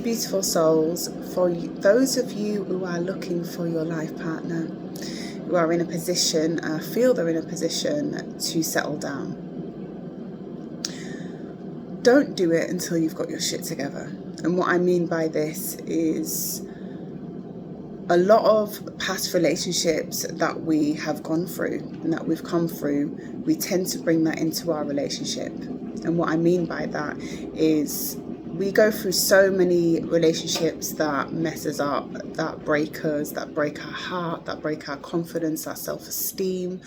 Beautiful souls, for those of you who are looking for your life partner, who are in a position, feel they're in a position to settle down, don't do it until you've got your shit together. And what I mean by this is a lot of past relationships that we have gone through and that we've come through, we tend to bring that into our relationship. And what I mean by that is we go through so many relationships that mess us up, that break us, that break our heart, that break our confidence, our self-esteem.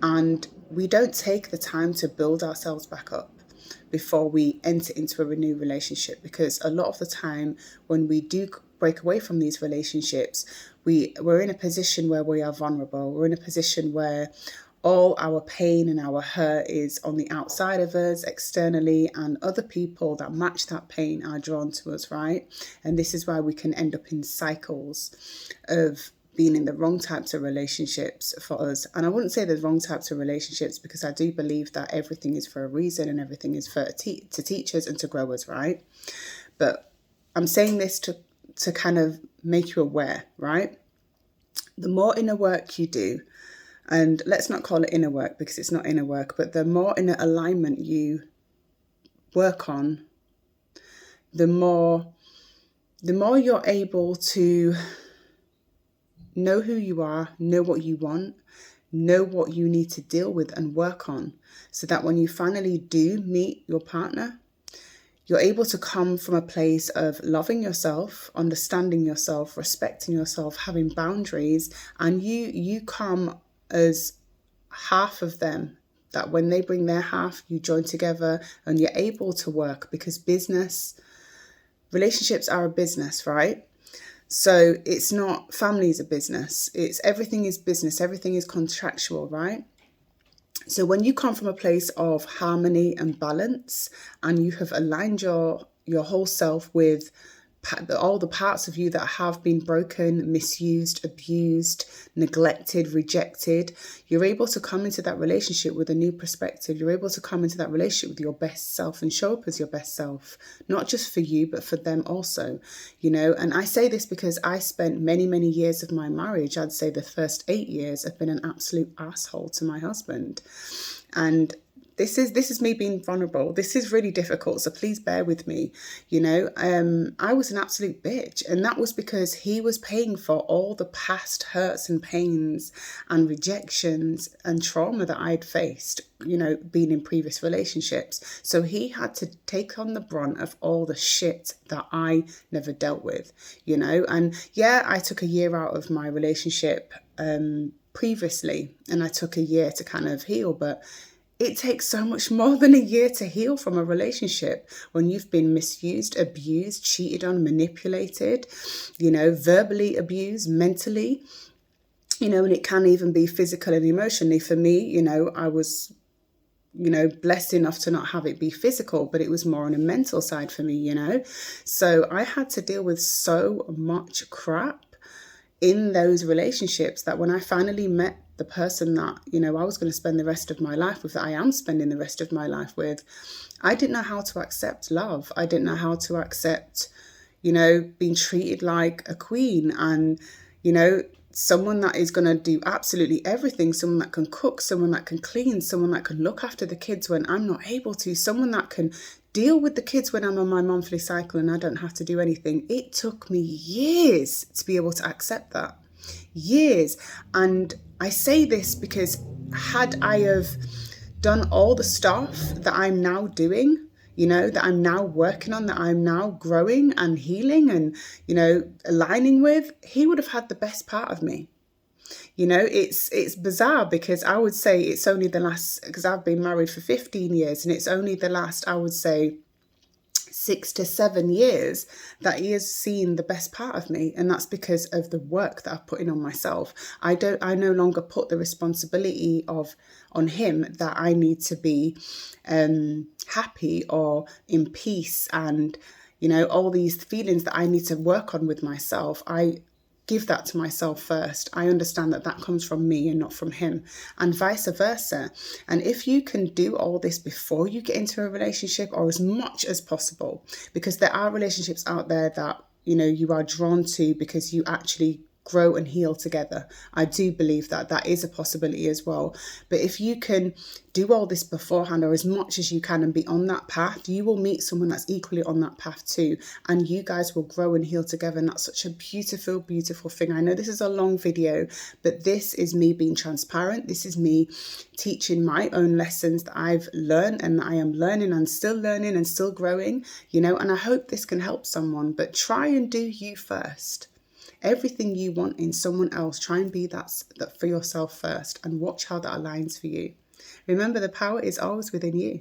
And we don't take the time to build ourselves back up before we enter into a renewed relationship, because a lot of the time when we do break away from these relationships, we're in a position where we are vulnerable. We're in a position where all our pain and our hurt is on the outside of us, externally, and other people that match that pain are drawn to us, right? And this is why we can end up in cycles of being in the wrong types of relationships for us. And I wouldn't say the wrong types of relationships, because I do believe that everything is for a reason and everything is for to teach us and to grow us, right? But I'm saying this to kind of make you aware, right? The more inner work you do, and let's not call it inner work because it's not inner work, but the more inner alignment you work on, the more you're able to know who you are, know what you want, know what you need to deal with and work on, so that when you finally do meet your partner, you're able to come from a place of loving yourself, understanding yourself, respecting yourself, having boundaries, and you come as half of them, that when they bring their half, you join together and you're able to work, because relationships are a business, right? So it's not, family is a business. Everything is business. Everything is contractual, right? So when you come from a place of harmony and balance, and you have aligned your whole self with all the parts of you that have been broken, misused, abused, neglected, rejected, you're able to come into that relationship with a new perspective. You're able to come into that relationship with your best self and show up as your best self, not just for you, but for them also, And I say this because I spent many, many years of my marriage, I'd say the first 8 years, I've been an absolute asshole to my husband. And this is me being vulnerable. This is really difficult, so please bear with me. I was an absolute bitch, and that was because he was paying for all the past hurts and pains and rejections and trauma that I'd faced, being in previous relationships. So he had to take on the brunt of all the shit that I never dealt with, And yeah, I took a year out of my relationship previously, and I took a year to kind of heal, but it takes so much more than a year to heal from a relationship when you've been misused, abused, cheated on, manipulated, verbally abused, mentally, and it can even be physical and emotionally. For me, I was, blessed enough to not have it be physical, but it was more on a mental side for me, So I had to deal with so much crap in those relationships that when I finally met the person that, I was going to spend the rest of my life with, that I am spending the rest of my life with, I didn't know how to accept love. I didn't know how to accept, being treated like a queen, and, someone that is going to do absolutely everything, someone that can cook, someone that can clean, someone that can look after the kids when I'm not able to, someone that can deal with the kids when I'm on my monthly cycle and I don't have to do anything. It took me years to be able to accept that. Years. And I say this because had I have done all the stuff that I'm now doing, that I'm now working on, that I'm now growing and healing and, aligning with, he would have had the best part of me. It's bizarre, because I would say it's only the last, because I've been married for 15 years, and it's only the last, I would say, 6 to 7 years that he has seen the best part of me. And that's because of the work that I've put in on myself. I no longer put the responsibility on him that I need to be happy or in peace, and all these feelings that I need to work on with myself. I give that to myself first. I understand that that comes from me and not from him, and vice versa. And if you can do all this before you get into a relationship, or as much as possible, because there are relationships out there that, you know, you are drawn to because you actually grow and heal together. I do believe that that is a possibility as well. But if you can do all this beforehand, or as much as you can, and be on that path, you will meet someone that's equally on that path too, and you guys will grow and heal together. And that's such a beautiful, beautiful thing. I know this is a long video, but this is me being transparent. This is me teaching my own lessons that I've learned, and I am learning and still growing, you know, and I hope this can help someone. But try and do you first. Everything you want in someone else, try and be that for yourself first, and watch how that aligns for you. Remember, the power is always within you.